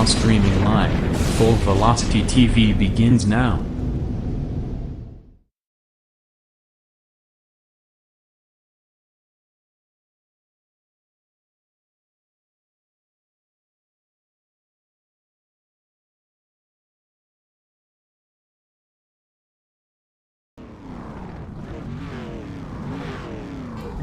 now streaming live. Full Velocity TV begins now.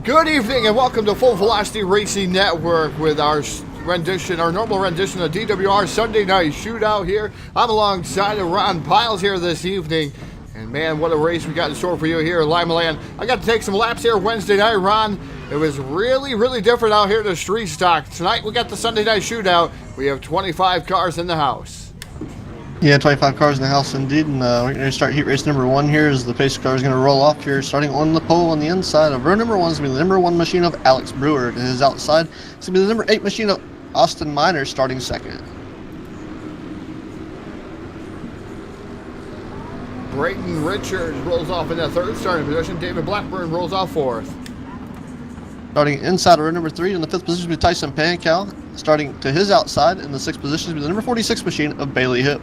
Good evening and welcome to Full Velocity Racing Network with our normal rendition of DWR-Sunday Night Shootout here. I'm alongside of Ron Piles here this evening. And man, what a race we got in store for you here at Limaland. I got to take some laps here Wednesday night, Ron. It was really different out here at the street stock. Tonight we got the Sunday Night Shootout. We have 25 cars in the house. Yeah, 25 cars in the house indeed, and we're going to start heat race number 1 here as the pace car is going to roll off here, starting on the pole on the inside of row number 1 is going to be the number 1 machine of Alex Brewer. To his outside, it's going to be the number 8 machine of Austin Miner starting second. Brayton Richards rolls off in the third starting position. David Blackburn rolls off fourth. Starting inside of row number 3 in the 5th position will be Tyson Pankow. Starting to his outside in the 6th position will be the number 46 machine of Bailey Hipp.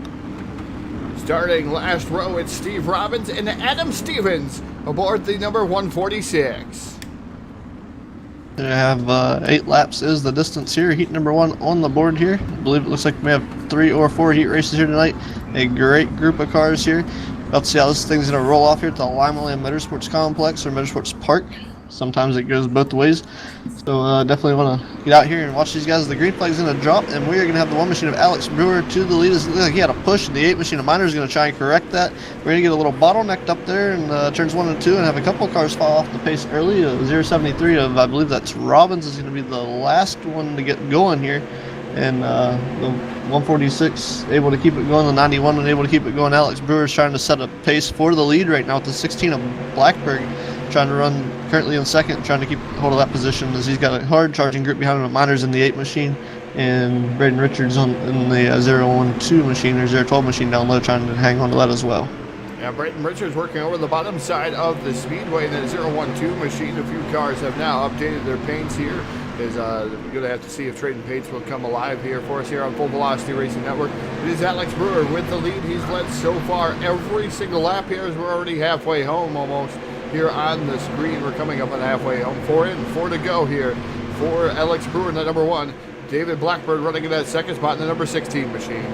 Starting last row, it's Steve Robbins and Adam Stevens aboard the number 146. We have 8 laps is the distance here. Heat number 1 on the board here. I believe it looks like we have 3 or 4 heat races here tonight. A great group of cars here. About to see how this thing's going to roll off here at the Limaland Motorsports Complex or Motorsports Park. Sometimes it goes both ways. So definitely want to get out here and watch these guys. The green flag's going to drop, and we are going to have the 1 machine of Alex Brewer to the lead. It looks like he had a push, and the 8 machine of Miner is going to try and correct that. We're going to get a little bottlenecked up there in turns 1 and 2 and have a couple cars fall off the pace early. 073 of, I believe that's Robbins, is going to be the last one to get going here. And the 146 able to keep it going, the 91 able to keep it going. Alex Brewer is trying to set a pace for the lead right now with the 16 of Blackberg. Trying to run currently in second, trying to keep hold of that position as he's got a hard charging group behind him. Miners in the 8 machine, and Braden Richards in the 012 machine or 012 machine down low, trying to hang on to that as well. Yeah, Braden Richards working over the bottom side of the speedway in the 012 machine. A few cars have now updated their paints here. We're going to have to see if Trading Paints will come alive here for us here on Full Velocity Racing Network. It is Alex Brewer with the lead. He's led so far every single lap here as we're already halfway home almost. Here on the screen, we're coming up on halfway home. 4 in, 4 to go here for Alex Brewer in the number 1. David Blackburn running in that second spot in the number 16 machine.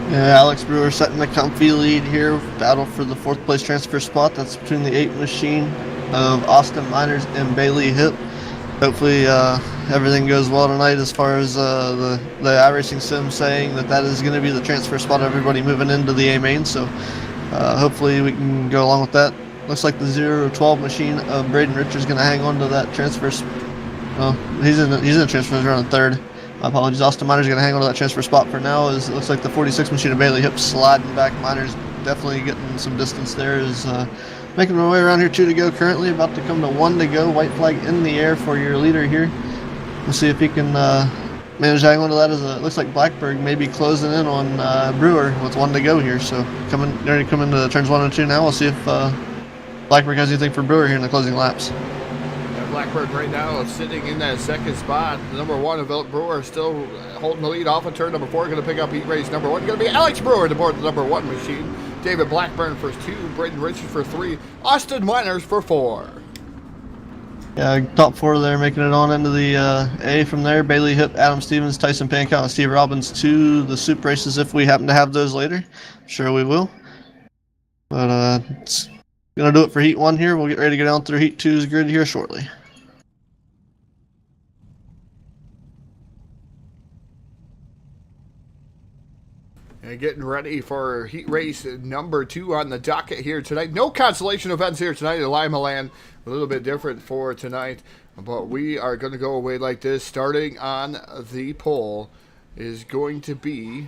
Yeah, Alex Brewer setting the comfy lead here. Battle for the 4th place transfer spot. That's between the 8 machine of Austin Miners and Bailey Hipp. Hopefully everything goes well tonight as far as the iRacing Sim saying that is going to be the transfer spot of everybody moving into the A main. So hopefully we can go along with that. Looks like the 012 machine of Braden Richards is going to hang on to that transfer. Well, he's in the transfer around 3rd. My apologies. Austin Miner's going to hang on to that transfer spot for now. It looks like the 46 machine of Bailey Hipp sliding back. Miner's definitely getting some distance there. Is making our way around here. 2 to go currently. About to come to 1 to go. White flag in the air for your leader here. We'll see if he can manage to hang on to that. As it looks like Blackberg may be closing in on Brewer with 1 to go here. So they're coming into turns 1 and 2 now. We'll see if Blackberg has anything for Brewer here in the closing laps. Yeah, Blackberg right now is sitting in that second spot. The number 1 of Brewer still holding the lead off of turn number 4. Going to pick up heat race number 1. Going to be Alex Brewer to board the number 1 machine. David Blackburn for 2. Braden Richards for 3. Austin Miners for 4. Yeah, top 4 there making it on into the A from there. Bailey Hipp, Adam Stevens, Tyson Pankow, and Steve Robbins to the Soup races if we happen to have those later. Sure we will. But it's going to do it for Heat 1 here. We'll get ready to go down through Heat 2's grid here shortly. And getting ready for heat race number 2 on the docket here tonight. No consolation events here tonight at Limaland. A little bit different for tonight. But we are going to go away like this. Starting on the pole is going to be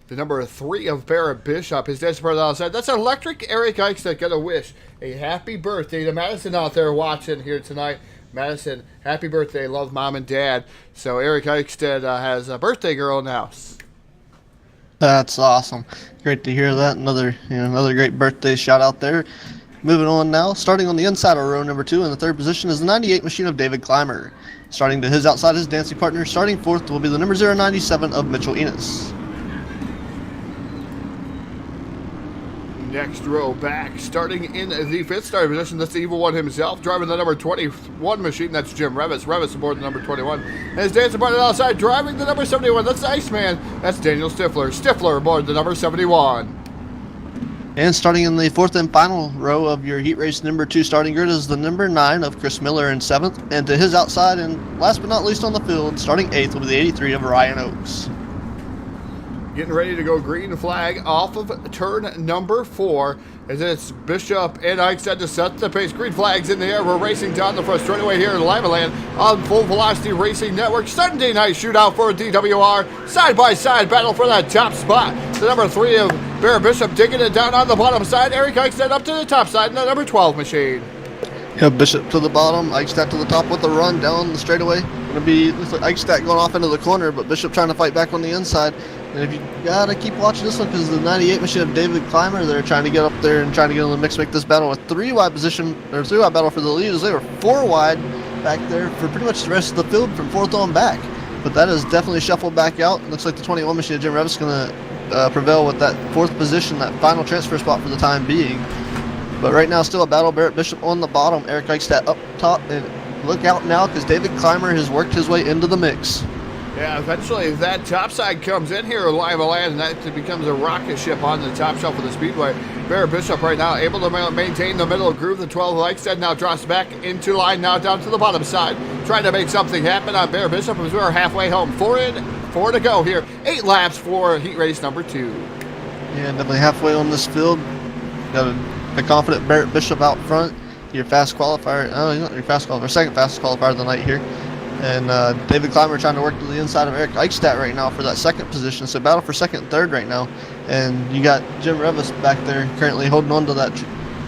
the number 3 of Barrett Bishop. His dad's brother outside. That's Electric Eric Eichstadt. Got to wish a happy birthday to Madison out there watching here tonight. Madison, happy birthday. Love Mom and Dad. So Eric Eichstadt has a birthday girl in the house. That's awesome. Great to hear that. Another great birthday shout out there. Moving on now, starting on the inside of row number 2 in the third position is the 98 machine of David Clymer. Starting to his outside, his dancing partner. Starting fourth will be the number 097 of Mitchell Enos. Next row back, starting in the fifth starting position, that's the evil one himself, driving the number 21 machine, that's Jim Revis. Revis aboard the number 21. And his dancing partner outside, driving the number 71, that's the Iceman, that's Daniel Stifler. Stifler aboard the number 71. And starting in the fourth and final row of your heat race number 2 starting grid is the number 9 of Chris Miller in seventh. And to his outside, and last but not least on the field, starting eighth will be the 83 of Ryan Oakes. Getting ready to go green flag off of turn number 4 as it's Bishop and Eichstätt to set the pace. Green flags in the air. We're racing down the front straightaway here in Limaland on Full Velocity Racing Network. Sunday night shootout for DWR. Side-by-side battle for that top spot. The number 3 of Bear Bishop digging it down on the bottom side. Eric Eichstätt up to the top side in the number 12 machine. Yeah, Bishop to the bottom, Eichstätt to the top with the run down the straightaway. Gonna be looks like Eichstätt going off into the corner, but Bishop trying to fight back on the inside. And if you gotta keep watching this one because the 98 machine of David Clymer, they're trying to get up there and trying to get in the mix, make this battle a 3-wide position or 3-wide battle for the lead, as they were 4 wide back there for pretty much the rest of the field from fourth on back. But that is definitely shuffled back out. Looks like the 21 machine of Jim Revis is gonna prevail with that 4th position, that final transfer spot for the time being. But right now, still a battle. Barrett Bishop on the bottom, Eric Eichstätt up top, and look out now because David Clymer has worked his way into the mix. Yeah, eventually that top side comes in here, Limaland, and that becomes a rocket ship on the top shelf of the speedway. Barrett Bishop right now able to maintain the middle groove. The 12 Eichstätt now drops back into line, now down to the bottom side, trying to make something happen on Barrett Bishop as we're halfway home. 4 in, 4 to go here. 8 laps for heat race number 2. Yeah, definitely halfway on this field. Got a confident Barrett Bishop out front. Your fast qualifier, not your fast qualifier, second fastest qualifier of the night here. And David Clymer trying to work to the inside of Eric Eichstätt right now for that second position. So battle for second and third right now. And you got Jim Revis back there currently holding on to that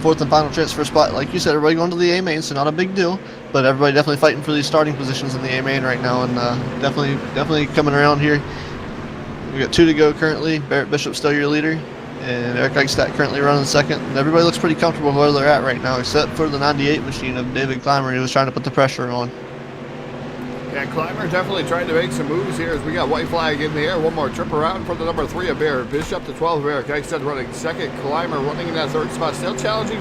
4th and final transfer spot. Like you said, everybody going to the A-main, so not a big deal. But everybody definitely fighting for these starting positions in the A-main right now. And definitely coming around here. We got 2 to go currently. Barrett Bishop still your leader. And Eric Eichstätt currently running second. And everybody looks pretty comfortable where they're at right now, except for the 98 machine of David Clymer. He was trying to put the pressure on. Yeah, Clymer definitely trying to make some moves here as we got white flag in the air. One more trip around for the number 3 of Barrett Bishop. The 12 of Eric Eichstätt running second. Clymer running in that 3rd spot. Still challenging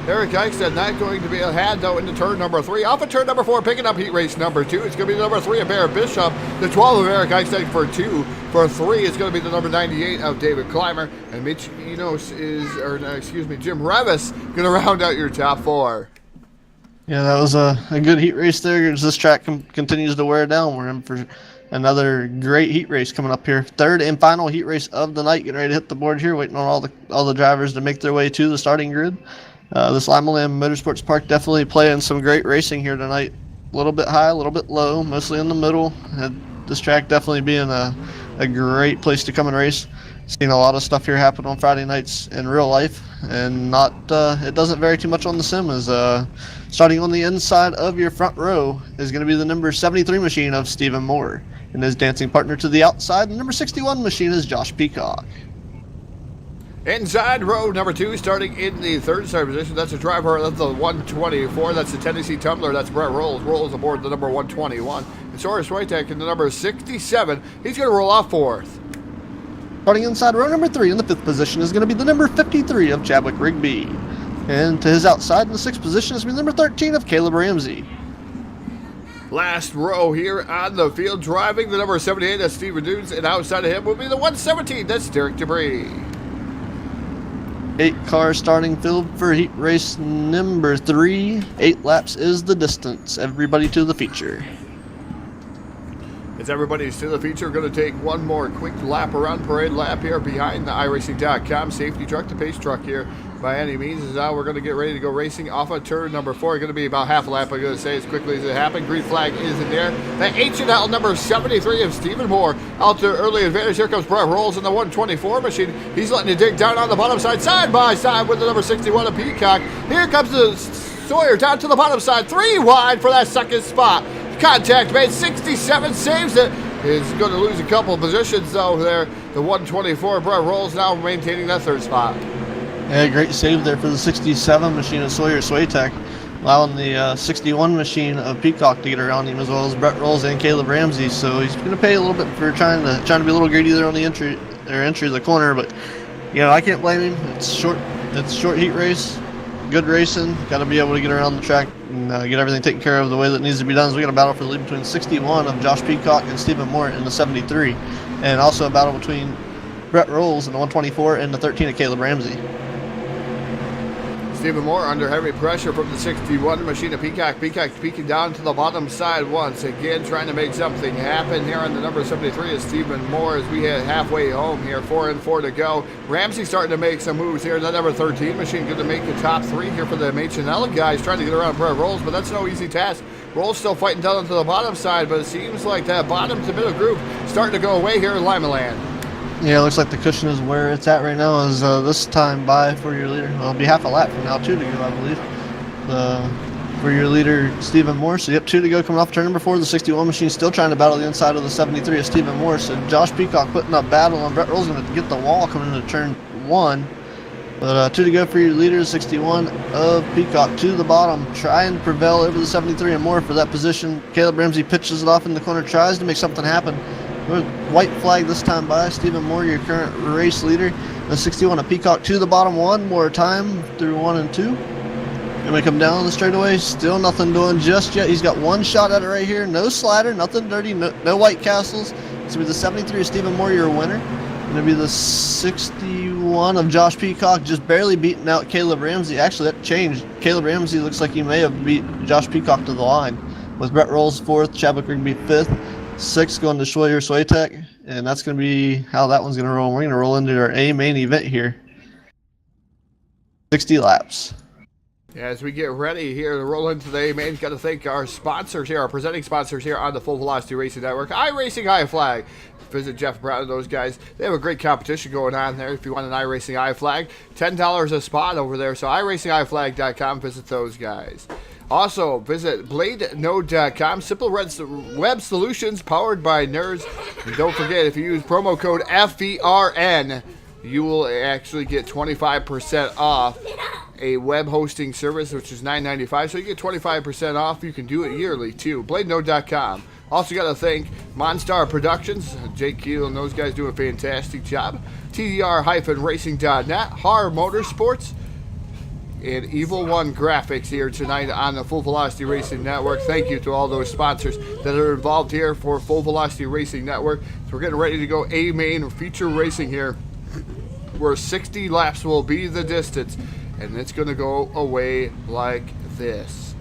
Eric Eichstätt. Not going to be a had though into turn number 3. Off of turn number 4, picking up heat race number 2. It's going to be the number 3 of Barrett Bishop. The 12 of Eric Eichstätt for 2. For 3, it's going to be the number 98 of David Clymer. And Mitch Enos Jim Revis going to round out your top 4. Yeah, that was a good heat race there. As this track continues to wear down, we're in for another great heat race coming up here. 3rd and final heat race of the night. Getting ready to hit the board here. Waiting on all the drivers to make their way to the starting grid. This Limaland Motorsports Park definitely playing some great racing here tonight. A little bit high, a little bit low, mostly in the middle. And this track definitely being a great place to come and race. Seen a lot of stuff here happen on Friday nights in real life, and it doesn't vary too much on the sim. As starting on the inside of your front row is going to be the number 73 machine of Stephen Moore, and his dancing partner to the outside, the number 61 machine is Josh Peacock. Inside row number 2, starting in the 3rd starting position. That's a driver. That's the 124. That's the Tennessee Tumbler. That's Brett Rolls. Rolls aboard the number 121. And Soros Wojtek in the number 67. He's going to roll off 4th. Starting inside row number 3 in the 5th position is going to be the number 53 of Chadwick Rigby. And to his outside in the 6th position is going to be the number 13 of Caleb Ramsey. Last row here on the field, driving the number 78, that's Steven Dunes, and outside of him will be the 117, that's Derek Debris. 8 cars starting field for heat race number 3. 8 laps is the distance. Everybody to the feature. As everybody's to the feature, we're going to take one more quick lap around parade lap here behind the iRacing.com safety truck, the pace truck here by any means. Is now we're going to get ready to go racing off of turn number 4. Going to be about half a lap, I'm going to say, as quickly as it happened. Green flag is in there. The H&L number 73 of Stephen Moore out to early advantage. Here comes Brett Rolls in the 124 machine. He's letting it dig down on the bottom side by side with the number 61 of Peacock. Here comes the Sawyer down to the bottom side. 3 wide for that second spot. Contact made, 67 saves it. Is going to lose a couple of positions though there. The 124 Brett Rolls now maintaining that 3rd spot. Yeah, great save there for the 67 machine of Sawyer Swaytech, allowing the 61 machine of Peacock to get around him, as well as Brett Rolls and Caleb Ramsey. So he's going to pay a little bit for trying to be a little greedy there on the entry of the corner. But I can't blame him. It's short heat race, good racing. Got to be able to get around the track and get everything taken care of the way that needs to be done. So we got a battle for the lead between 61 of Josh Peacock and Stephen Moore in the 73, and also a battle between Brett Rolls in the 124 and the 13 of Caleb Ramsey. Stephen Moore under heavy pressure from the 61 machine of Peacock. Peacock peeking down to the bottom side once again, trying to make something happen here on the number 73 is Stephen Moore as we head halfway home here. 4 and 4 to go. Ramsey starting to make some moves here. That number 13 machine going to make the top 3 here for the H&L guys, trying to get around Brett Rolls, but that's no easy task. Rolls still fighting down to the bottom side, but it seems like that bottom to middle group starting to go away here in Limaland. Yeah, it looks like the cushion is where it's at right now. Is this time by for your leader? Well, it'll be half a lap from now, 2 to go, I believe. For your leader, Stephen Moore. So, 2 to go coming off turn number 4. The 61 machine still trying to battle the inside of the 73 of Stephen Moore. So, Josh Peacock putting up battle, and Brett Rolls going to get the wall coming into turn 1. But 2 to go for your leader, 61 of Peacock to the bottom, trying to prevail over the 73 and Moore for that position. Caleb Ramsey pitches it off in the corner, tries to make something happen. White flag this time by Stephen Moore, your current race leader. The 61 of Peacock to the bottom one more time through 1 and 2. And we come down the straightaway, still nothing doing just yet. He's got one shot at it right here. No slider, nothing dirty, no white castles. It's going to be the 73 of Stephen Moore, your winner. Going to be the 61 of Josh Peacock, just barely beating out Caleb Ramsey. Actually, that changed. Caleb Ramsey looks like he may have beat Josh Peacock to the line. With Brett Rolls 4th, Chadwick Rigby 5th. 6 going to Schwayer Swaytech, and that's going to be how that one's going to roll. We're going to roll into our A main event here. 60 laps. As we get ready here to roll into the A main, got to thank our sponsors here, our presenting sponsors here on the Full Velocity Racing Network. iRacing iFlag. Visit Jeff Brown and those guys. They have a great competition going on there. If you want an iRacing iFlag, $10 a spot over there. So iRacingIFlag.com. Visit those guys. Also, visit BladeNode.com, simple web solutions powered by nerds. And don't forget, if you use promo code FVRN, you will actually get 25% off a web hosting service, which is $9.95. So you get 25% off. You can do it yearly, too. BladeNode.com. Also got to thank Monstar Productions. Jake Keel and those guys do a fantastic job. TDR-Racing.net, Har Motorsports, and Evil One Graphics here tonight on the Full Velocity Racing Network. Thank you to all those sponsors that are involved here for Full Velocity Racing Network. So we're getting ready to go A main feature racing here, where 60 laps will be the distance, and it's going to go away like this.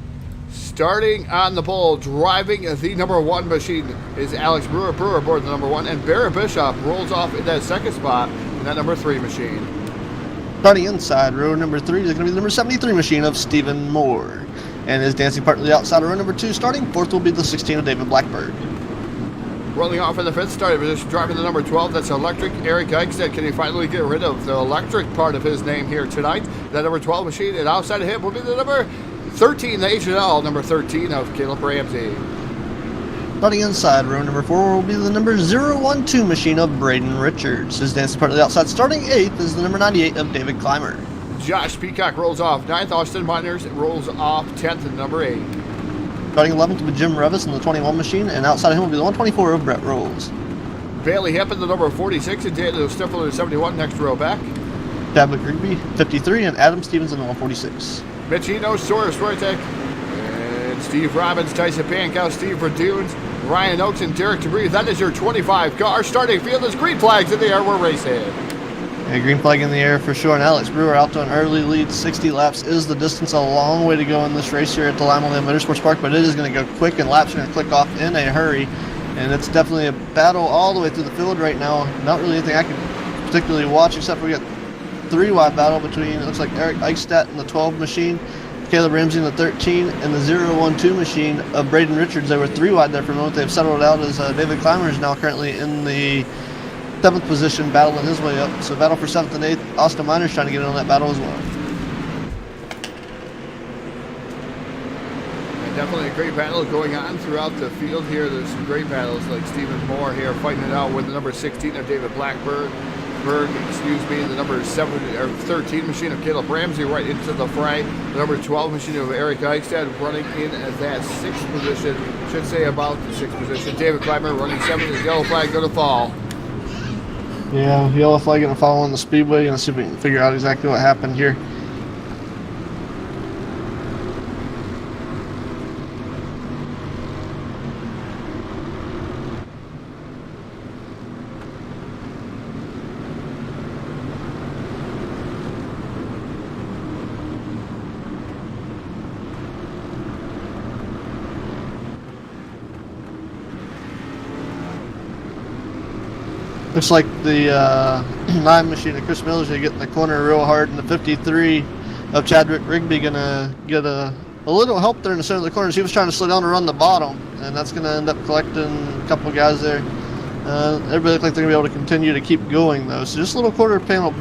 Starting on the pole, driving the number 1 machine is Alex Brewer. Brewer aboard the number 1, and Barrett Bishop rolls off in that second spot in that number 3 machine. Starting inside row number 3 is going to be the number 73 machine of Stephen Moore. And his dancing partner to the outside of row number 2. Starting 4th will be the 16 of David Blackbird. Rolling off in the 5th starting position, driving the number 12, that's Electric Eric Eichstedt. Can he finally get rid of the electric part of his name here tonight? That number 12 machine, and outside of him will be the number 13, the H&L, number 13 of Caleb Ramsey. Starting inside row number 4 will be the number 012 machine of Braden Richards. His dancing partner to the outside, starting 8th, is the number 98 of David Clymer. Josh Peacock rolls off 9th. Austin Miners rolls off 10th and number 8. Starting 11th will be Jim Revis in the 21 machine, and outside of him will be the 124 of Brett Rolls. Bailey Hemp in the number 46, and Daniel Stifler in the 71, next row back. Chadwick Rigby, 53, and Adam Stevens in the 146. Mitchino, Sawyer Swaytech, and Steve Robbins, Tyson Pankow, Steve Verdunes, Ryan Oakes, and Derek DeBree. That is your 25 car starting field. There's green flags in the air. We're racing. A green flag in the air for sure, and Alex Brewer out to an early lead. 60 laps is the distance. A long way to go in this race here at the Limaland Motorsports Park, but it is going to go quick, and laps are going to click off in a hurry. And it's definitely a battle all the way through the field right now. Not really anything I can particularly watch, except we got 3-wide battle between, it looks like Eric Eichstadt in the 12 machine, Caleb Ramsey in the 13, and the 012 machine of Braden Richards. They were 3-wide there for a moment. They've settled out as David Clymer is now currently in the 7th position, battling his way up. So battle for 7th and 8th. Austin Miners trying to get in on that battle as well. And definitely a great battle going on throughout the field here. There's some great battles like Stephen Moore here fighting it out with the number 16 of David Blackbird. Blacksburg, the number 13 machine of Caleb Ramsey right into the fray. The number 12 machine of Eric Eichstad running in at that 6th position. Should say about the 6th position. David Clymer running 7th. The yellow flag going to fall. Yeah, yellow flag going to fall on the speedway. Going to see if we can figure out exactly what happened here. Looks like the 9 machine of Chris Miller's going to get in the corner real hard, and the 53 of Chadwick Rigby going to get a little help there in the center of the corners. He was trying to slow down to run the bottom, and that's going to end up collecting a couple guys there. Everybody looks like they're going to be able to continue to keep going, though. So just a little quarter panel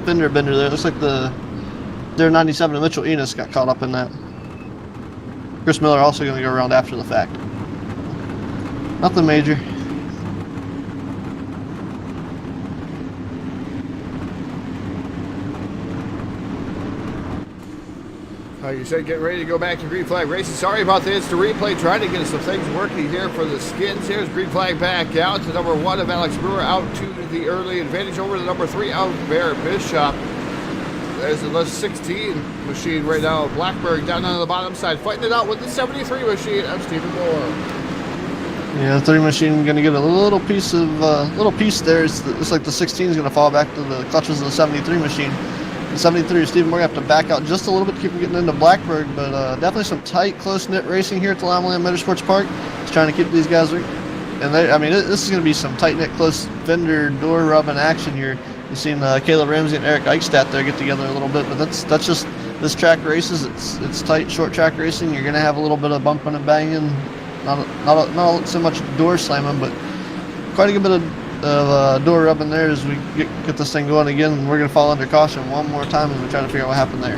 fender bender there. It looks like their 97 of Mitchell Enos got caught up in that. Chris Miller also going to go around after the fact. Nothing major. You said getting ready to go back to green flag racing. Sorry about the instant replay. Trying to get some things working here for the Skins. Here's green flag back out to number 1 of Alex Brewer out to the early advantage over the number 3 of Bear Bishop. There's the 16 machine right now. Blackburg down on the bottom side, fighting it out with the 73 machine of Stephen Moore. Yeah, the 3 machine going to get a little piece there. It's like the 16 is going to fall back to the clutches of the 73 machine. The 73, Stephen Moore have to back out just a little bit to keep him getting into Blackburg, but definitely some tight, close-knit racing here at the Limaland Motorsports Park. Just trying to keep these guys, and this is going to be some tight-knit, close fender door rubbing action here. You've seen Caleb Ramsey and Eric Eichstadt there get together a little bit, but that's just this track races. It's tight, short track racing. You're going to have a little bit of bumping and banging, not so much door slamming, but quite a good bit of door rubbing there as we get this thing going again, and we're going to fall under caution one more time as we try to figure out what happened there.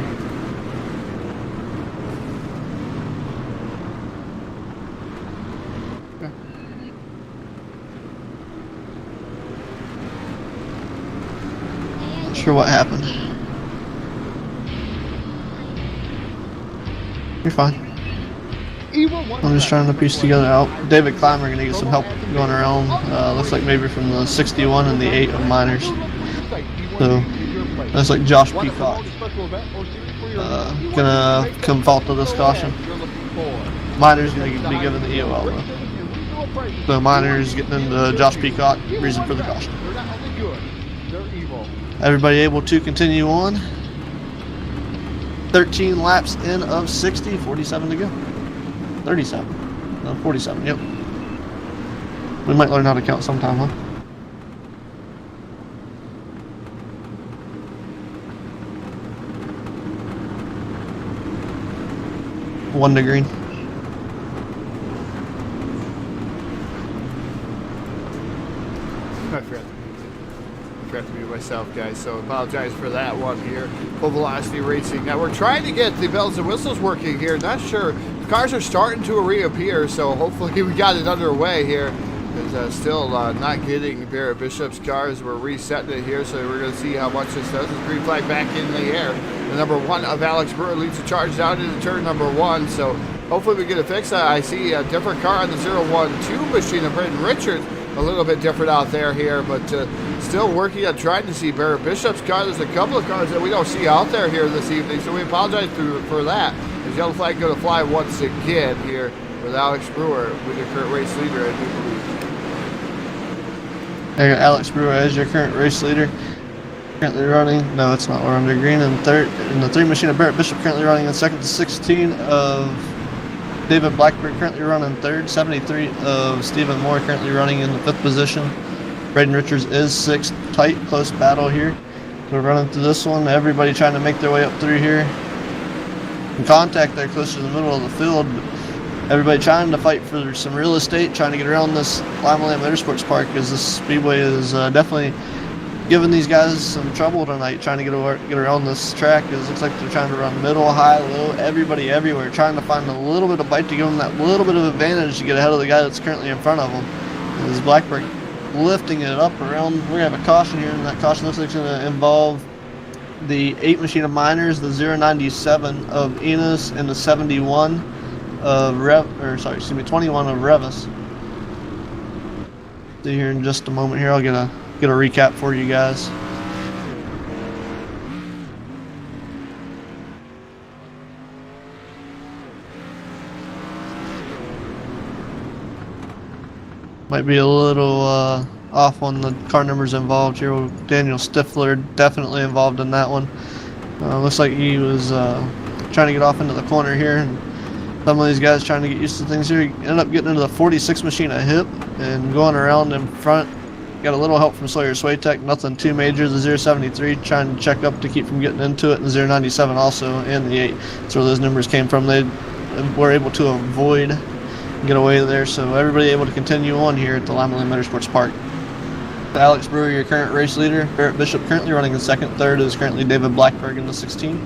Not sure what happened. You're fine. I'm just trying to piece together out. David Clymer going to get some help going around. Looks like maybe from the 61 and the 8 of Miners. So looks like Josh Peacock gonna come fault to this caution. Miners going to be given the EOL though. So Miners getting into Josh Peacock, reason for the caution. Everybody able to continue on. 13 laps in of 60, 47 to go. 37. No, 47, yep. We might learn how to count sometime, huh? One to green. I forgot to mute myself, guys, so apologize for that one here. Full Velocity Racing. Now we're trying to get the bells and whistles working here. Not sure. The cars are starting to reappear, so hopefully we got it underway here. It's still not getting Barrett Bishop's cars. We're resetting it here, so we're going to see how much this does. It's green flag back in the air. The number 1 of Alex Brewer leads the charge down into turn number 1, so hopefully we get a fix. I see a different car on the 012 machine of Brendan Richards. A little bit different out there here, but still working on trying to see Barrett Bishop's car. There's a couple of cars that we don't see out there here this evening, so we apologize for that. The yellow flag going to fly once again here with Alex Brewer with your current race leader, I do believe. Alex Brewer as your current race leader. Currently running, no, it's not. We're under green and third. And the 3 machine of Barrett Bishop currently running in second to 16 of David Blackburn currently running third. 73 of Stephen Moore currently running in the 5th position. Braden Richards is 6th. Tight, close battle here. So we're running through this one. Everybody trying to make their way up through here. In contact there close to the middle of the field. Everybody trying to fight for some real estate, trying to get around this Limaland Motorsports Park, because this speedway is definitely giving these guys some trouble tonight, trying to get around this track. It looks like they're trying to run middle, high, low, everybody everywhere, trying to find a little bit of bite to give them that little bit of advantage to get ahead of the guy that's currently in front of them. As Blackburn lifting it up around. We're going to have a caution here, and that caution looks like it's going to involve the 8 machine of Miners, the 097 of Enos, and the 71 of 21 of Revis. See here in just a moment here, I'll get a recap for you guys. Might be a little off on the car numbers involved here. Daniel Stifler definitely involved in that one. Looks like he was trying to get off into the corner here, and some of these guys trying to get used to things here. He ended up getting into the 46 machine a hip and going around in front. Got a little help from Sawyer Swaytech, nothing too major. The 073 trying to check up to keep from getting into it, and the 097 also, and the 8. That's where those numbers came from. They were able to avoid get away there, so everybody able to continue on here at the Limaland Motorsports Park. Alex Brewer, your current race leader. Barrett Bishop currently running in second. Third is currently David Blackberg in the 16.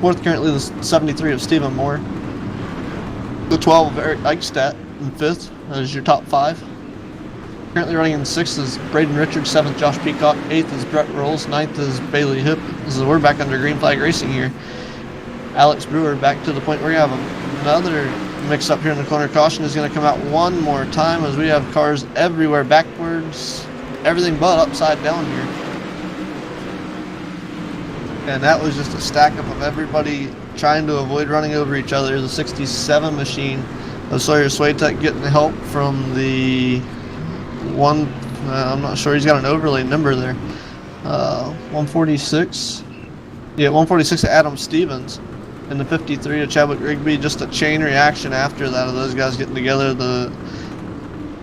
Fourth currently the 73 of Stephen Moore. The 12 of Eric Eichstadt in fifth. That is your top 5. Currently running in sixth is Braden Richards. Seventh Josh Peacock. Eighth is Brett Rolls. Ninth is Bailey Hip. We're back under green flag racing here. Alex Brewer back to the point where we have another mix up here in the corner. Caution is going to come out one more time as we have cars everywhere backwards, everything but upside down here. And that was just a stack up of everybody trying to avoid running over each other. The 67 machine of Sawyer Swaytech getting help from the one, I'm not sure, he's got an overlay number there. 146. Yeah, 146 of Adam Stevens. And the 53 of Chadwick Rigby, just a chain reaction after that of those guys getting together. The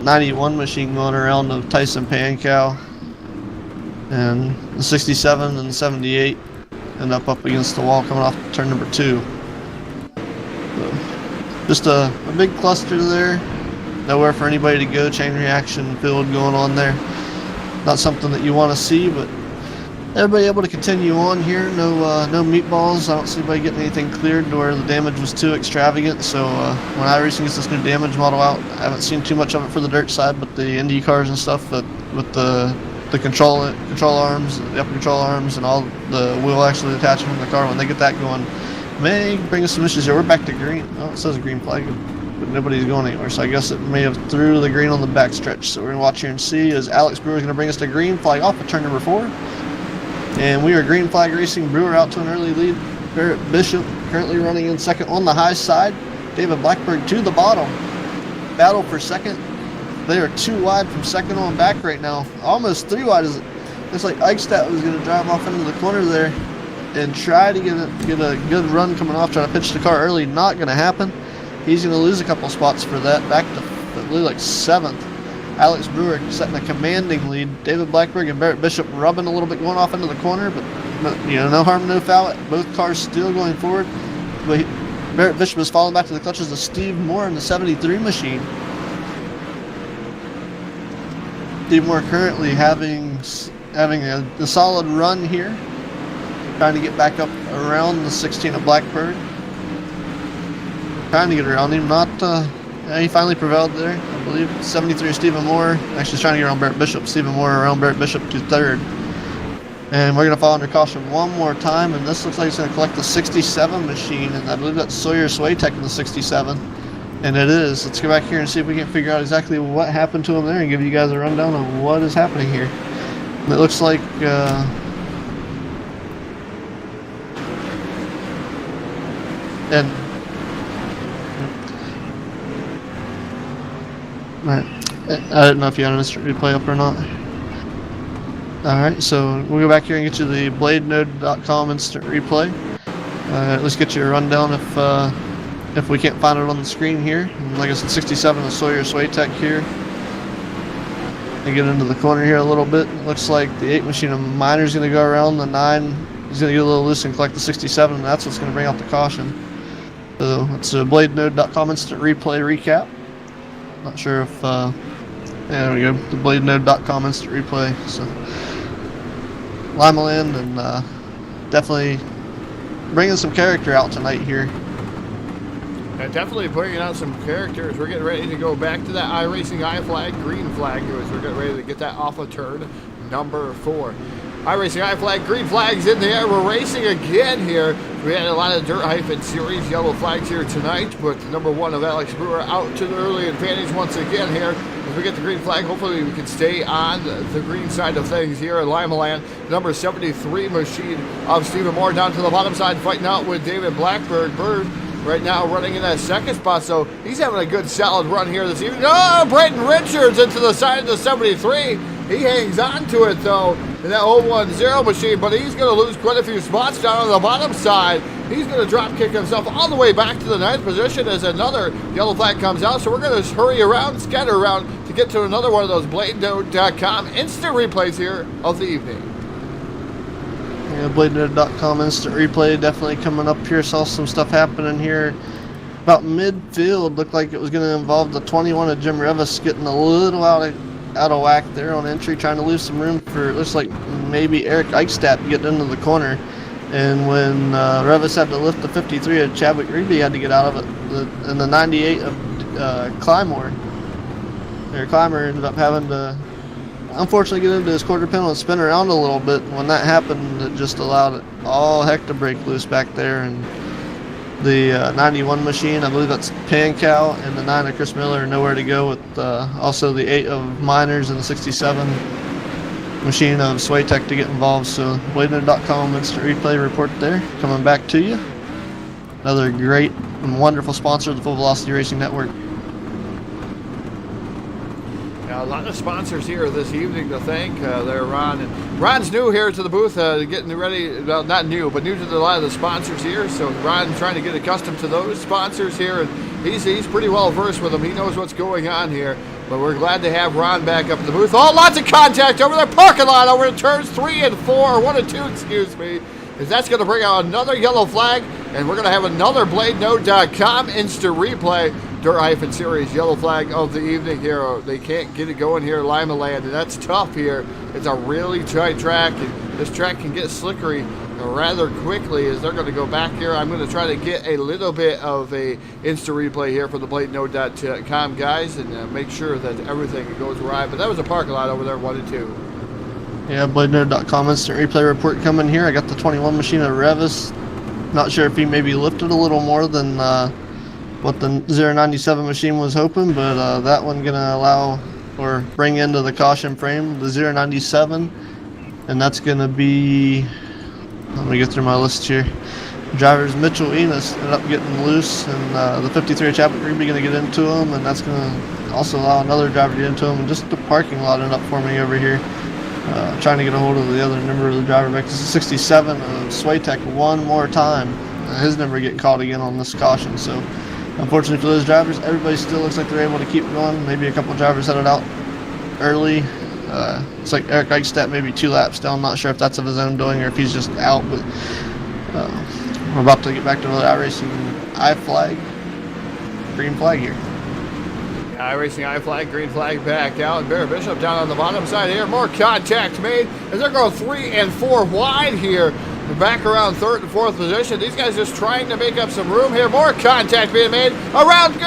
91 machine going around of Tyson Pankow. And the 67 and the 78 end up against the wall coming off turn number 2. So just a big cluster there. Nowhere for anybody to go. Chain reaction field going on there. Not something that you want to see, but everybody able to continue on here. No meatballs. I don't see anybody getting anything cleared to where the damage was too extravagant. So when iRacing gets this new damage model out, I haven't seen too much of it for the dirt side, but the Indy cars and stuff with the control arms, the upper control arms, and all the wheel actually attaching from the car, when they get that going, may bring us some issues here. We're back to green. Oh, it says green flag, but nobody's going anywhere. So I guess it may have threw the green on the back stretch. So we're gonna watch here and see as Alex Brewer is gonna bring us to green flag off of turn number 4. And we are green flag racing. Brewer out to an early lead. Barrett Bishop currently running in second on the high side. David Blackberg to the bottom. Battle for second. They are 2 wide from second on back right now. Almost 3 wide. It's like Eichstadt was going to drive off into the corner there and try to get a good run coming off, trying to pitch the car early. Not going to happen. He's going to lose a couple spots for that. Back to, I believe, like 7th. Alex Brewer setting a commanding lead. David Blackberg and Barrett Bishop rubbing a little bit going off into the corner, but no harm, no foul. Both cars still going forward. But Barrett Bishop is falling back to the clutches of Steve Moore in the 73 machine. Steve Moore currently having a solid run here, trying to get back up around the 16 of Blackberg. Trying to get around him, he finally prevailed there, I believe. 73 Stephen Moore, actually trying to get around Barrett Bishop. Stephen Moore around Barrett Bishop to 3rd. And we're going to fall under caution one more time, and this looks like it's going to collect the 67 machine, and I believe that's Sawyer Swaytech in the 67. And it is. Let's go back here and see if we can figure out exactly what happened to him there and give you guys a rundown of what is happening here. And it looks like Right. I didn't know if you had an instant replay up or not. Alright, so we'll go back here and get you the bladenode.com instant replay. Let's get you a rundown if we can't find it on the screen here. And like I said, 67 is Sawyer Swaytech here. And get into the corner here a little bit. It looks like the 8 machine of Miner's going to go around. The 9 is going to get a little loose and collect the 67, and that's what's going to bring out the caution. So it's a bladenode.com instant replay recap. Not sure if, there we go, the bladenode.com instant replay. So, Limaland, and definitely bringing some character out tonight here. And definitely bringing out some characters. We're getting ready to go back to that iRacing I flag, green flag here as we're getting ready to get that off of turn number 4. iRacing I flag, green flags in the air. We're racing again here. We had a lot of Dirt-Series yellow flags here tonight, but number 1 of Alex Brewer out to the early advantage once again here. As we get the green flag, hopefully we can stay on the green side of things here at Limaland. Number 73 machine of Stephen Moore down to the bottom side, fighting out with David Blackbird. Bird right now running in that second spot, so he's having a good solid run here this evening. Oh, Brayton Richards into the side of the 73. He hangs on to it though in that 010 machine, but he's going to lose quite a few spots down on the bottom side. He's going to drop kick himself all the way back to the 9th position as another yellow flag comes out. So we're going to hurry around, scatter around to get to another one of those BladeNode.com instant replays here of the evening. Yeah, BladeNode.com instant replay definitely coming up here. Saw some stuff happening here about midfield. Looked like it was going to involve the 21 of Jim Revis getting a little out of whack there on entry, trying to leave some room for, it looks like maybe Eric Eichstadt getting into the corner. And when Revis had to lift the 53 of Chadwick Reeby, he had to get out of it. And the 98 of Clymer ended up having to, unfortunately, get into his quarter panel and spin around a little bit. When that happened, it just allowed it all heck to break loose back there. And the 91 machine, I believe that's Pancow, and the 9 of Chris Miller, nowhere to go with also the 8 of Miners and the 67 machine of Swaytech to get involved. So BladeNode.com instant replay report there coming back to you. Another great and wonderful sponsor of the Full Velocity Racing Network. A lot of sponsors here this evening to thank there, Ron. And Ron's new here to the booth, getting ready, well, not new, but new to a lot of the sponsors here. So Ron's trying to get accustomed to those sponsors here, and he's pretty well versed with them. He knows what's going on here. But we're glad to have Ron back up in the booth. Oh, lots of contact over there, parking lot over in turns 3 and 4, 1 and 2, excuse me. Is that's going to bring out another yellow flag, and we're going to have another BladeNode.com instant replay. Dirt-Series yellow flag of the evening here. They can't get it going here at Limaland, and that's tough here. It's a really tight track, and this track can get slickery rather quickly as they're going to go back here. I'm going to try to get a little bit of a instant replay here for the BladeNode.com guys and make sure that everything goes right. But that was a parking lot over there, 1 and 2. Yeah, BladeNode.com instant replay report coming here. I got the 21 machine of Revis. Not sure if he maybe lifted a little more than what the 097 machine was hoping, but that one going to allow or bring into the caution frame the 097, and that's going to be, let me get through my list here. Drivers Mitchell Enos ended up getting loose, and the 53 Chadwick Reeby going to get into him, and that's going to also allow another driver to get into him, and just the parking lot ended up forming over here. Trying to get a hold of the other number of the driver back. This is 67 of Swaytech one more time. His number getting caught again on this caution, so unfortunately for those drivers, everybody still looks like they're able to keep going. Maybe a couple of drivers headed out early. It's like Eric Eichstadt maybe 2 laps down. Not sure if that's of his own doing or if he's just out, but we're about to get back to the iRacing I flag, green flag here. iRacing I flag, green flag back out, and Barry Bishop down on the bottom side here. More contact made as they're going 3 and 4 wide here. Back around 3rd and 4th position. These guys just trying to make up some room here. More contact being made around.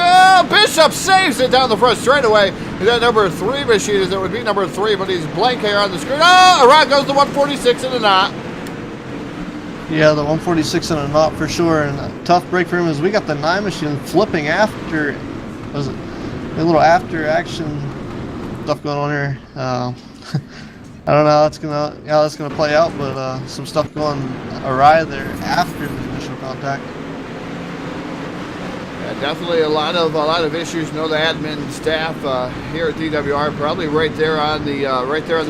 Bishop saves it down the front straightaway. And that number 3 machine is it would be number 3, but he's blank here on the screen. Oh, around goes the 146 in the knot. Yeah, the 146 in a knot for sure. And a tough break for him is we got the 9 machine flipping after. Was it a little after action stuff going on here? I don't know how that's gonna play out, but some stuff going awry there after the initial contact. Yeah, definitely a lot of issues. The admin staff here at DWR probably right there on the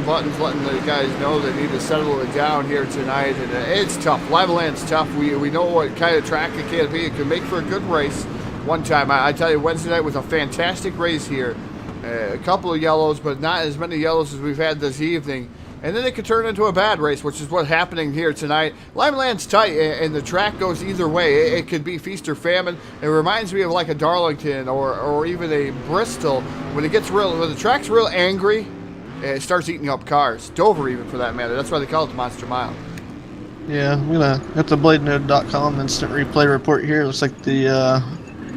buttons, letting the guys know they need to settle it down here tonight. And it's tough. Limaland's tough. We know what kind of track it can be. It can make for a good race. One time, I tell you, Wednesday night was a fantastic race here. A couple of yellows, but not as many yellows as we've had this evening. And then it could turn into a bad race, which is what's happening here tonight. Limaland's tight, and the track goes either way. It could be feast or famine. It reminds me of like a Darlington or even a Bristol. When the track's real angry, it starts eating up cars. Dover even, for that matter. That's why they call it the Monster Mile. Yeah, I'm gonna get the BladeNode.com instant replay report here. Looks like the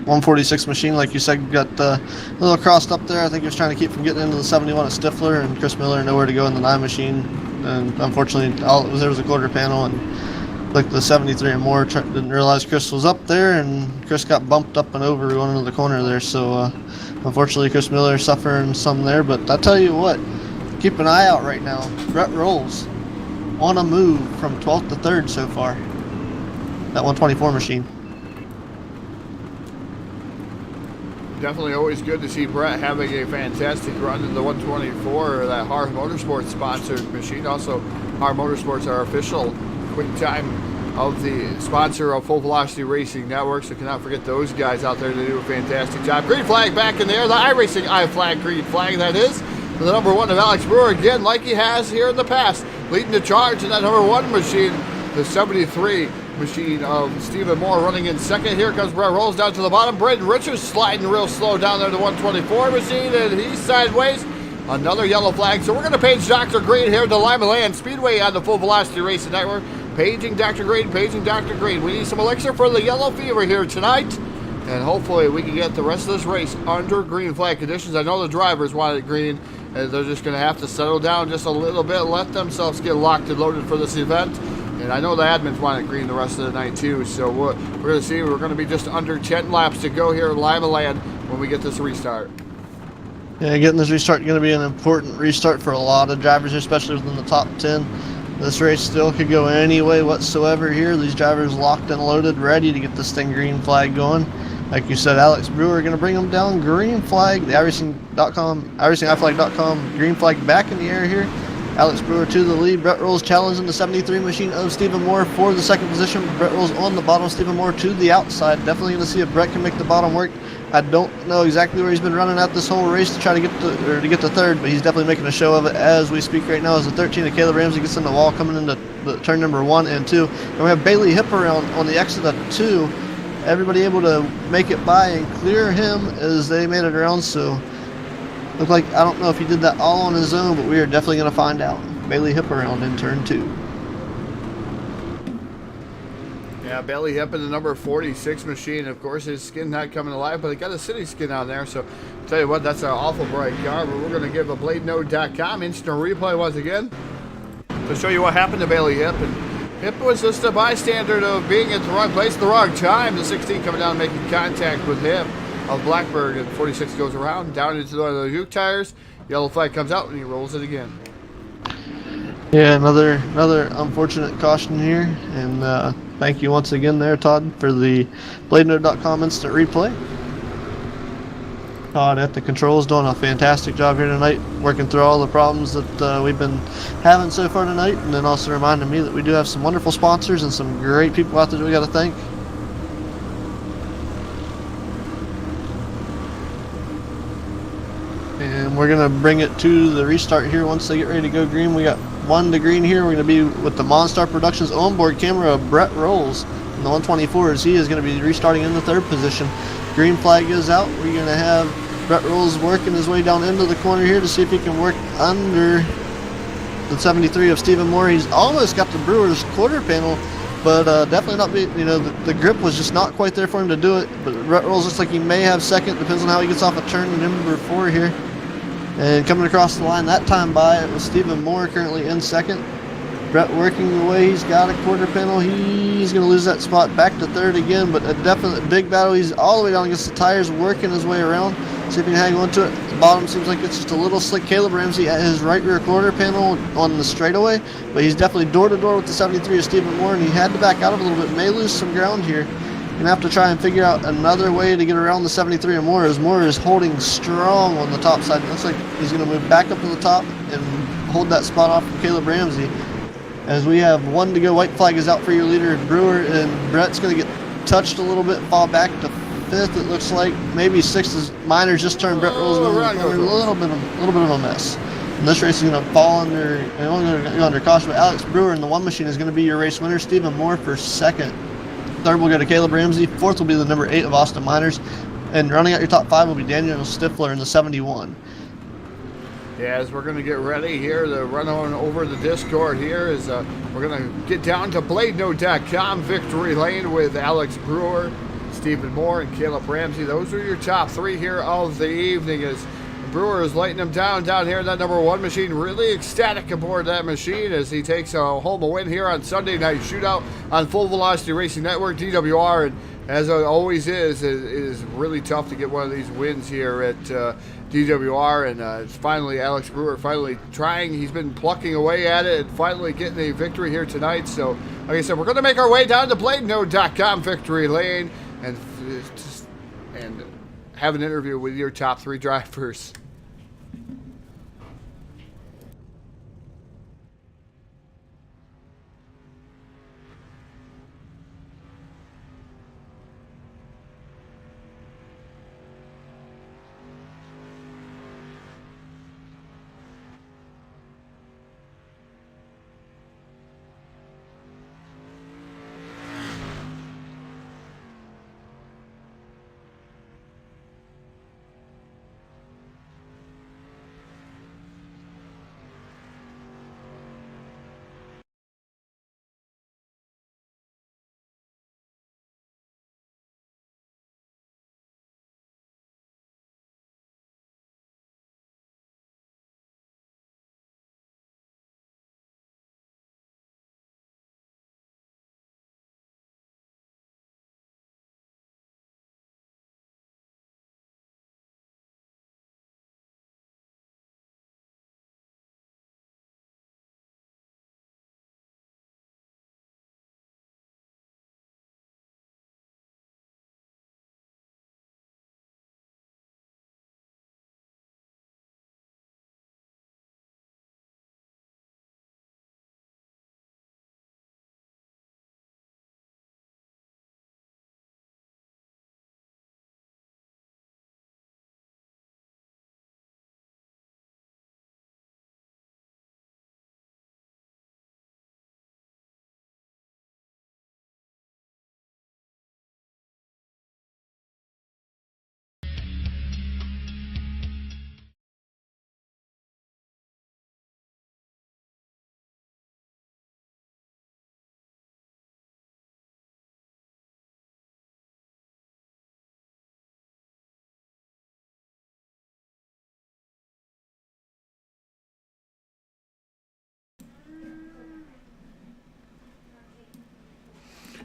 146 machine, like you said, got a little crossed up there. I think he was trying to keep from getting into the 71 at Stifler, and Chris Miller nowhere to go in the 9 machine. And unfortunately, all it was there was a quarter panel, and looked at the 73 and more. Didn't realize Chris was up there, and Chris got bumped up and over going into the corner there. So unfortunately, Chris Miller suffering some there. But I tell you what, keep an eye out right now. Brett Rolls on a move from 12th to 3rd so far. That 124 machine. Definitely always good to see Brett having a fantastic run in the 124, that Har Motorsports sponsored machine. Also, Har Motorsports, our official quick time of the sponsor of Full Velocity Racing Network, so cannot forget those guys out there to do a fantastic job. Green flag back in there, the iRacing I-flag, green flag that is, for the number 1 of Alex Brewer, again, like he has here in the past, leading the charge in that number 1 machine, the 73 machine of Stephen Moore running in second. Here comes Brett Rolls down to the bottom. Braden Richards sliding real slow down there, the 124 machine, and he's sideways. Another yellow flag. So we're going to page Dr. Green here to Limaland Speedway on the Full Velocity Racing Network. Paging Dr. Green, paging Dr. Green. We need some elixir for the yellow fever here tonight, and hopefully we can get the rest of this race under green flag conditions. I know the drivers wanted green, and they're just going to have to settle down just a little bit, let themselves get locked and loaded for this event. And I know the admins want it green the rest of the night too, so we're going to see. We're going to be just under 10 laps to go here in Limaland when we get this restart. Yeah, getting this restart is going to be an important restart for a lot of drivers, especially within the top 10. This race still could go any way whatsoever here. These drivers locked and loaded, ready to get this thing green flag going. Like you said, Alex Brewer going to bring them down. Green flag, the iRacingIFlag.com green flag back in the air here. Alex Brewer to the lead. Brett Rolls challenging the 73 machine of Stephen Moore for the second position. Brett Rolls on the bottom, Stephen Moore to the outside. Definitely going to see if Brett can make the bottom work. I don't know exactly where he's been running at this whole race to try to get to third, but he's definitely making a show of it as we speak right now. As the 13 of Caleb Ramsey gets in the wall coming into the turn number 1 and 2. And we have Bailey Hip around on the exit of 2. Everybody able to make it by and clear him as they made it around. So look like, I don't know if he did that all on his own, but we are definitely going to find out. Bailey Hip around in turn 2. Yeah, Bailey Hip in the number 46 machine. Of course, his skin not coming alive, but he got a city skin on there. So, I'll tell you what, that's an awful bright car. But we're going to give a BladeNode.com instant replay once again to show you what happened to Bailey Hip. And Hip was just a bystander of being at the wrong place at the wrong time. The 16 coming down and making contact with him of Blackburg, and 46 goes around down into one of the Duke tires. Yellow flag comes out and he rolls it again. Yeah, another unfortunate caution here, and thank you once again there, Todd, for the BladeNode.com instant replay. Todd at the controls doing a fantastic job here tonight, working through all the problems that we've been having so far tonight, and then also reminding me that we do have some wonderful sponsors and some great people out there that we got to thank. And we're going to bring it to the restart here once they get ready to go green. We got 1 to green here. We're going to be with the Monstar Productions onboard camera of Brett Rolls in the 124 as he is going to be restarting in the 3rd position. Green flag goes out. We're going to have Brett Rolls working his way down into the corner here to see if he can work under the 73 of Stephen Moore. He's almost got the Brewers quarter panel, but definitely not be, the grip was just not quite there for him to do it. But Brett Rolls looks like he may have second, depends on how he gets off a turn number 4 here. And coming across the line that time by, it was Stephen Moore currently in second. Brett working the way, he's got a quarter panel. He's going to lose that spot back to 3rd again, but a definite big battle. He's all the way down against the tires, working his way around. See if he can hang on to it. The bottom seems like it's just a little slick. Caleb Ramsey at his right rear quarter panel on the straightaway, but he's definitely door to door with the 73 of Stephen Moore, and he had to back out of a little bit. May lose some ground here. Gonna have to try and figure out another way to get around the 73 and Moore, as Moore is holding strong on the top side. It looks like he's going to move back up to the top and hold that spot off from Caleb Ramsey. As we have 1 to go, white flag is out for your leader, Brewer, and Brett's going to get touched a little bit, fall back to 5th. It looks like maybe 6th as Miners just turned Brett Rolls over. A little bit of a mess. And this race is going to fall under, only going to go under caution. But Alex Brewer in the 1 machine is going to be your race winner. Stephen Moore for 2nd. 3rd will go to Caleb Ramsey. 4th will be the number 8 of Austin Miners. And running out your top 5 will be Daniel Stifler in the 71. Yeah, as we're going to get ready here to run on over the Discord here, is we're going to get down to BladeNode.com victory lane with Alex Brewer Stephen Moore and Caleb Ramsey. Those are your top three here of the evening as Brewer is lighting them down here in that number one machine. Really ecstatic aboard that machine as he takes home a win here on Sunday Night Shootout on Full Velocity Racing Network, DWR. And as it always is, it is really tough to get one of these wins here at DWR. And it's finally Alex Brewer finally trying. He's been plucking away at it and finally getting a victory here tonight. So, like I said, we're going to make our way down to BladeNode.com victory lane and have an interview with your top three drivers.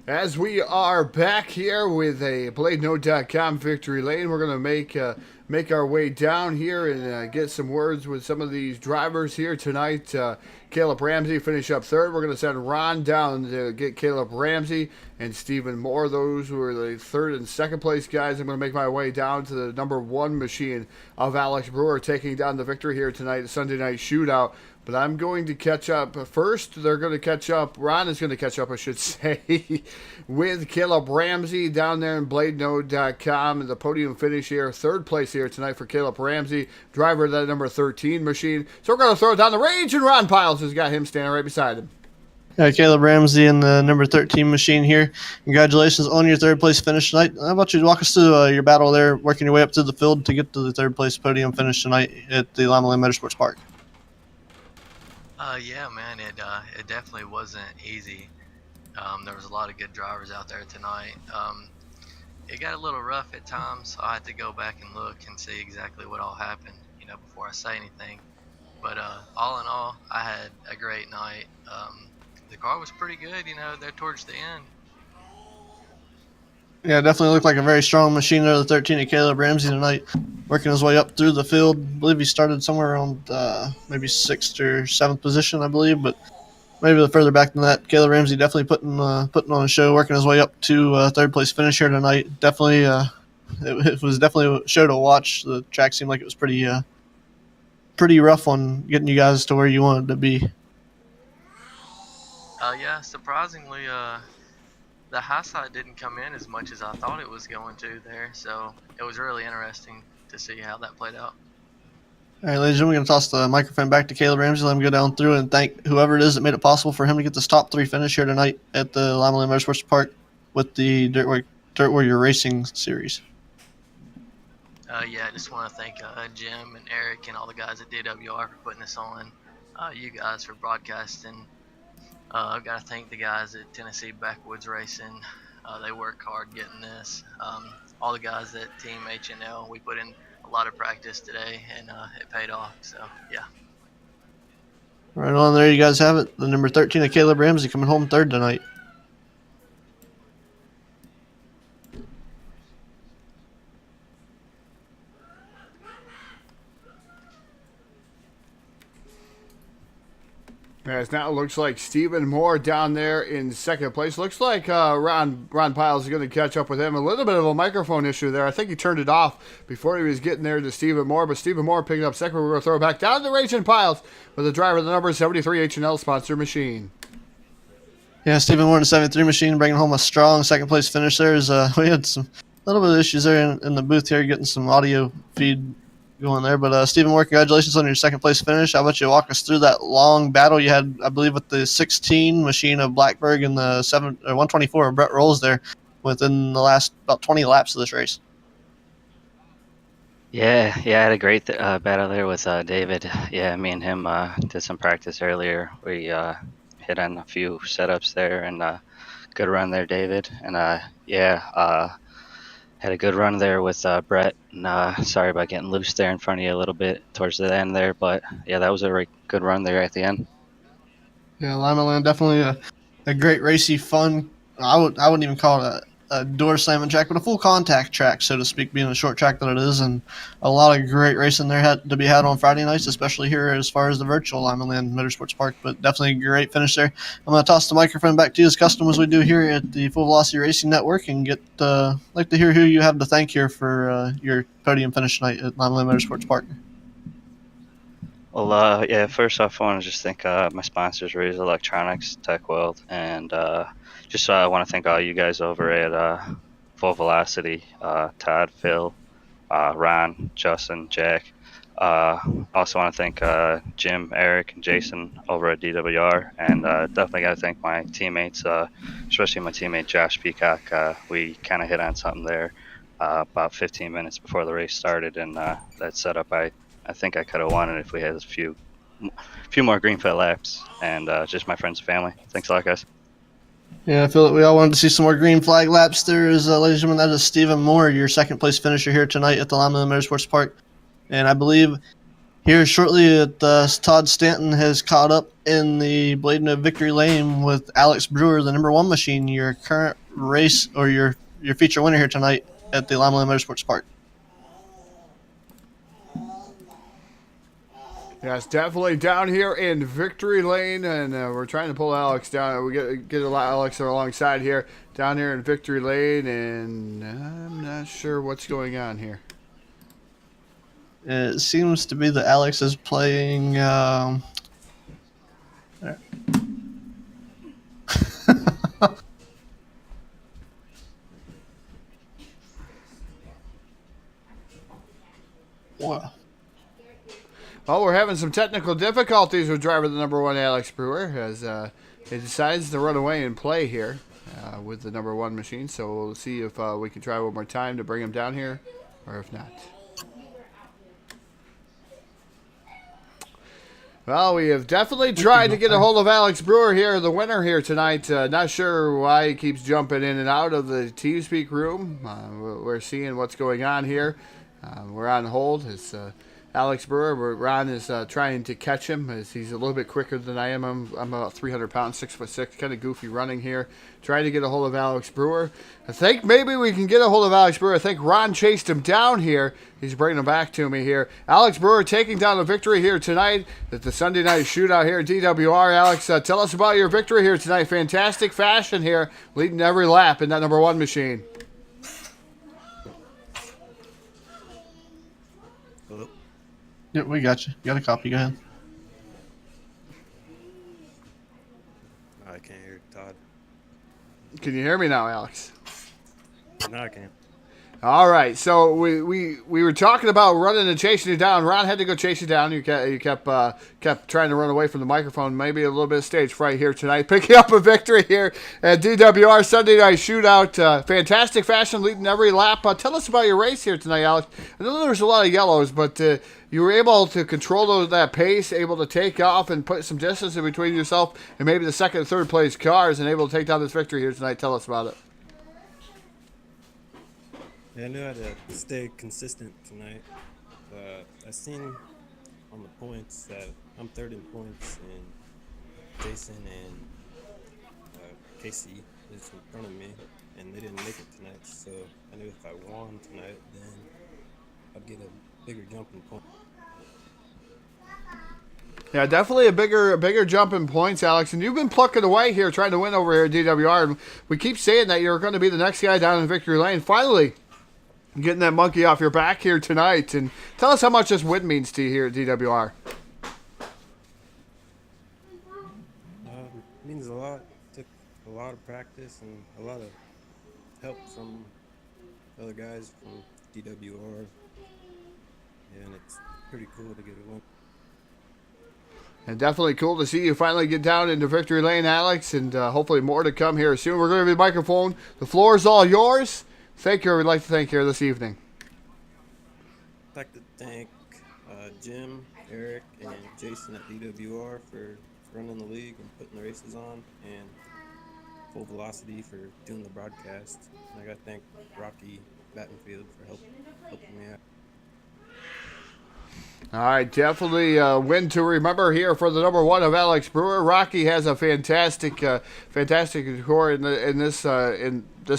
As we are back here with a BladeNode.com victory lane, we're going to make our way down here and get some words with some of these drivers here tonight. Caleb Ramsey finish up third. We're going to send Ron down to get Caleb Ramsey and Stephen Moore. Those were the third and second place guys. I'm going to make my way down to the number one machine of Alex Brewer taking down the victory here tonight, Sunday Night Shootout. But I'm going to catch up first. They're going to catch up. Ron is going to catch up, I should say, with Caleb Ramsey down there in BladeNode.com. And the podium finish here, third place here tonight for Caleb Ramsey, driver of that number 13 machine. So we're going to throw it down the range, and Ron Piles has got him standing right beside him. Caleb Ramsey in the number 13 machine here. Congratulations on your third place finish tonight. How about you walk us through your battle there, working your way up to the field to get to the third place podium finish tonight at the Limaland Motorsports Park? Yeah, man, it definitely wasn't easy. There was a lot of good drivers out there tonight. It got a little rough at times, so I had to go back and look and see exactly what all happened, before I say anything. But all in all, I had a great night. The car was pretty good, there towards the end. Yeah, definitely looked like a very strong machine there, the 13 of Caleb Ramsey tonight, working his way up through the field. I believe he started somewhere around maybe 6th or 7th position, I believe, but maybe further back than that. Caleb Ramsey definitely putting on a show, working his way up to third place finish here tonight. Definitely, it was definitely a show to watch. The track seemed like it was pretty rough on getting you guys to where you wanted to be. Yeah, surprisingly, the high side didn't come in as much as I thought it was going to there, so it was really interesting to see how that played out. All right, ladies and gentlemen, we're going to toss the microphone back to Caleb Ramsey, let him go down through and thank whoever it is that made it possible for him to get this top 3 finish here tonight at the Limaland Motorsports Park with the Dirt Warrior Racing Series. Yeah, I just want to thank Jim and Eric and all the guys at DWR for putting this on, you guys for broadcasting. I've got to thank the guys at Tennessee Backwoods Racing, They work hard getting this. All the guys at Team H&L, we put in a lot of practice today, and it paid off. So, yeah. Right on, there you guys have it. The number 13 of Caleb Ramsey coming home third tonight. As now it looks like Stephen Moore down there in second place. Looks like Ron Piles is going to catch up with him. A little bit of a microphone issue there. I think he turned it off before he was getting there to Stephen Moore. But Stephen Moore picking up second. We're going to throw it back down to Raging Piles with the driver of the number 73 H&L sponsor machine. Yeah, Stephen Moore in the 73 machine bringing home a strong second place finish there. We had some little bit of issues there in the booth here, getting some audio feed going there. But Stephen Moore, congratulations on your second place finish. How about you walk us through that long battle you had, I believe, with the 16 machine of Blackberg and the 124 of Brett Rolls there within the last about 20 laps of this race? Yeah, I had a great battle there with David. Yeah, me and him did some practice earlier. We hit on a few setups there, and good run there, David. And had a good run there with Brett. And sorry about getting loose there in front of you a little bit towards the end there, but yeah, that was a very good run there at the end. Yeah, Limaland definitely a great racy, fun. I wouldn't even call it a door slamming track, but a full contact track, so to speak, being a short track that it is, and a lot of great racing there had to be had on Friday nights, especially here as far as the virtual Limaland Motorsports Park. But definitely a great finish there. I'm going to toss the microphone back to you as custom as we do here at the Full Velocity Racing Network, and like to hear who you have to thank here for your podium finish tonight at Limaland Motorsports Park. Well, first off, I want to just thank my sponsors, Raise Electronics, Tech World, and I want to thank all you guys over at Full Velocity, Todd, Phil, Ron, Justin, Jack. Also want to thank Jim, Eric, and Jason over at DWR, and definitely got to thank my teammates, especially my teammate Josh Peacock. We kind of hit on something there about 15 minutes before the race started, and that setup I think I could have won it if we had a few more green flag laps, and just my friends and family. Thanks a lot, guys. Yeah, I feel that we all wanted to see some more green flag laps. There is, ladies and gentlemen, that is Stephen Moore, your second place finisher here tonight at the Limaland Motorsports Park. And I believe here shortly Todd Stanton has caught up in the Bladen of Victory Lane with Alex Brewer, the number one machine, your current race or your feature winner here tonight at the Limaland Motorsports Park. Yeah, it's definitely down here in Victory Lane, and we're trying to pull Alex down. We get Alex alongside here, down here in Victory Lane, and I'm not sure what's going on here. It seems to be that Alex is playing. Wow. Well, we're having some technical difficulties with driver the number one, Alex Brewer, as he decides to run away and play here with the number one machine. So we'll see if we can try one more time to bring him down here, or if not. Well, we have definitely tried to get a hold of Alex Brewer here, the winner here tonight. Not sure why he keeps jumping in and out of the TeamSpeak room. We're seeing what's going on here. We're on hold. It's Alex Brewer. Ron is trying to catch him as he's a little bit quicker than I am. I'm about 300 pounds, 6'6", kind of goofy running here. Trying to get a hold of Alex Brewer. I think maybe we can get a hold of Alex Brewer. I think Ron chased him down here. He's bringing him back to me here. Alex Brewer taking down the victory here tonight at the Sunday night shootout here at DWR. Alex, tell us about your victory here tonight. Fantastic fashion here, leading every lap in that number one machine. Yeah, we got you. You got a copy. Go ahead. I can't hear Todd. Can you hear me now, Alex? No, I can't. All right, so we were talking about running and chasing you down. Ron had to go chase you down. You kept trying to run away from the microphone. Maybe a little bit of stage fright here tonight. Picking up a victory here at DWR-Sunday night shootout. Fantastic fashion, leading every lap. Tell us about your race here tonight, Alex. I know there was a lot of yellows, but you were able to control that pace, able to take off and put some distance in between yourself and maybe the second and third place cars, and able to take down this victory here tonight. Tell us about it. Yeah, I knew I had to stay consistent tonight. I seen on the points that I'm third in points, and Jason and Casey is in front of me, and they didn't make it tonight. So I knew if I won tonight, then I'd get a bigger jump in points. Yeah, definitely a bigger jump in points, Alex. And you've been plucking away here, trying to win over here at DWR. And we keep saying that you're going to be the next guy down in victory lane. Finally, getting that monkey off your back here tonight. And tell us how much this win means to you here at DWR. It means a lot. Took a lot of practice and a lot of help from other guys from DWR, and it's pretty cool to get a win. And definitely cool to see you finally get down into victory lane, Alex, and hopefully more to come here soon. We're going to give you the microphone. The floor is all yours. Thank you. We'd like to thank you this evening. I'd like to thank Jim, Eric, and Jason at DWR for running the league and putting the races on, and Full Velocity for doing the broadcast. And I got to thank Rocky Battenfield for helping me out. All right, definitely a win to remember here for the number one of Alex Brewer. Rocky has a fantastic score in this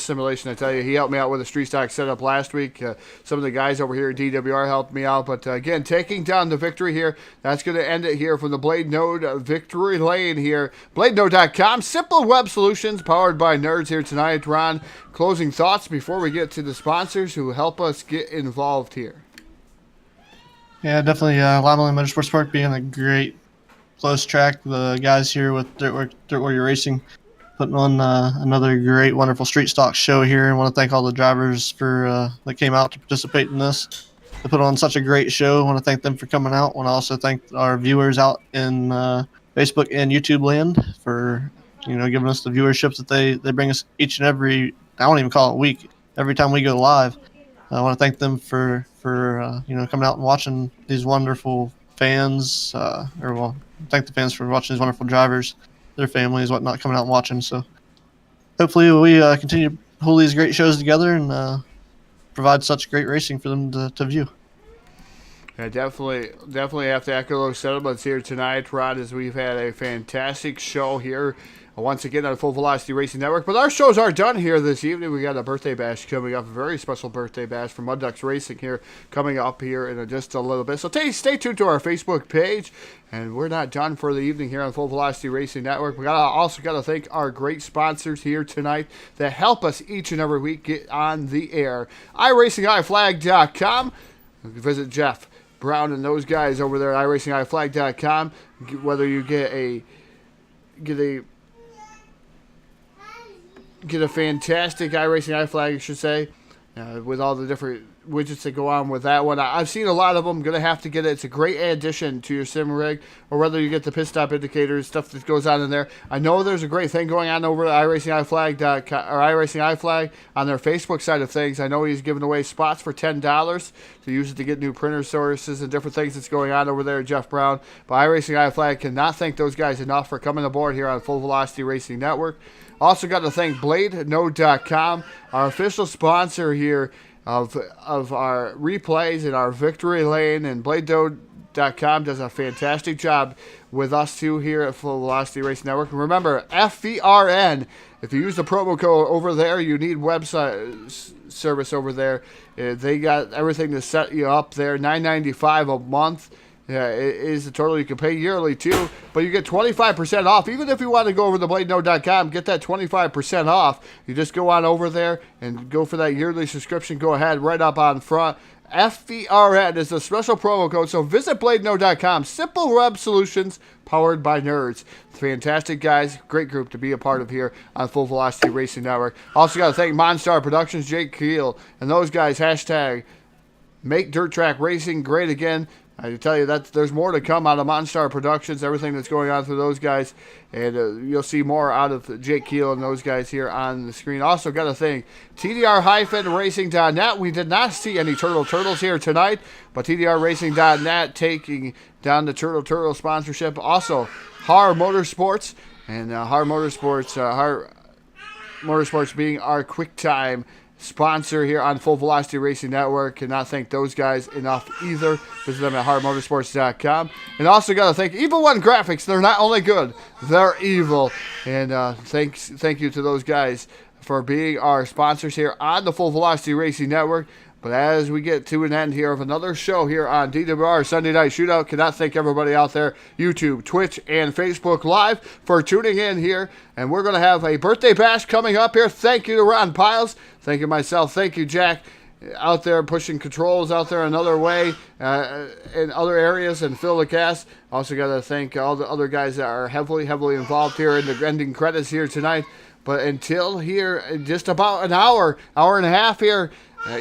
simulation. I tell you, he helped me out with a street stock setup last week. Some of the guys over here at DWR helped me out, but again, taking down the victory here. That's going to end it here from the Blade Node victory lane here. BladeNode.com, simple web solutions powered by nerds here tonight. Ron, closing thoughts before we get to the sponsors who help us get involved here. Yeah, definitely. Limaland Motorsports Park being a great close track. The guys here with Dirt Warrior Racing putting on another great, wonderful street stock show here. I want to thank all the drivers for that came out to participate in this. They put on such a great show. I want to thank them for coming out. I want to also thank our viewers out in Facebook and YouTube land for giving us the viewerships that they bring us each and every. I won't even call it week. Every time we go live. I want to thank them for coming out and watching these wonderful fans, thank the fans for watching these wonderful drivers, their families, whatnot, coming out and watching. So hopefully we continue to hold these great shows together and provide such great racing for them to view. Yeah, definitely have to echo those sentiments here tonight, Rod, as we've had a fantastic show here once again on Full Velocity Racing Network. But our shows are done here this evening. We got a birthday bash coming up, a very special birthday bash from Mud Ducks Racing here coming up here in just a little bit. So stay tuned to our Facebook page. And we're not done for the evening here on Full Velocity Racing Network. We also got to thank our great sponsors here tonight that help us each and every week get on the air. iRacingIFlag.com. Visit Jeff Brown and those guys over there at iRacingIFlag.com. Whether you get a fantastic iRacing iFlag, I should say, with all the different widgets that go on with that one. I've seen a lot of them. Going to have to get it. It's a great addition to your sim rig, or whether you get the pit stop indicators, stuff that goes on in there. I know there's a great thing going on over at iRacingIFlag or iRacing iFlag on their Facebook side of things. I know he's giving away spots for $10 to use it to get new printer sources and different things that's going on over there, Jeff Brown. But iRacing iFlag cannot thank those guys enough for coming aboard here on Full Velocity Racing Network. Also got to thank BladeNode.com, our official sponsor here of our replays and our victory lane. And BladeNode.com does a fantastic job with us too here at Full Velocity Racing Network. And remember, FVRN, if you use the promo code over there, you need website service over there. They got everything to set you up there, $9.95 a month. Yeah, it is the total. You can pay yearly too, but you get 25% off. Even if you want to go over to BladeNode.com, get that 25% off. You just go on over there and go for that yearly subscription. Go ahead, right up on front. FVRN is the special promo code, so visit BladeNode.com. Simple web solutions powered by nerds. Fantastic guys, great group to be a part of here on Full Velocity Racing Network. Also got to thank Monstar Productions, Jake Keel, and those guys, hashtag make dirt track racing great again. I tell you that there's more to come out of Monstar Productions, everything that's going on through those guys, and you'll see more out of Jake Keel and those guys here on the screen. Also got to thank TDR-Racing.net. We did not see any Turtles here tonight, but TDR-Racing.net taking down the Turtle sponsorship. Also, Har Motorsports, and Har Motorsports being our quick time sponsor here on Full Velocity Racing Network. Cannot thank those guys enough either. Visit them at hardmotorsports.com. And also got to thank Evil One Graphics. They're not only good, they're evil. And thank you to those guys for being our sponsors here on the Full Velocity Racing Network. But as we get to an end here of another show here on DWR Sunday Night Shootout, cannot thank everybody out there, YouTube, Twitch, and Facebook Live for tuning in here. And we're going to have a birthday bash coming up here. Thank you to Ron Piles. Thank you myself. Thank you, Jack, out there pushing controls out there another way in other areas, and Phil Lacasse. Also got to thank all the other guys that are heavily involved here in the ending credits here tonight. But until here, in just about an hour and a half here,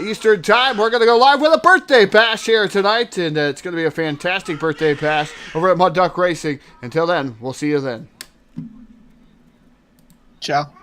Eastern time, we're going to go live with a birthday bash here tonight, and it's going to be a fantastic birthday bash over at Mud Duck Racing. Until then, we'll see you then. Ciao.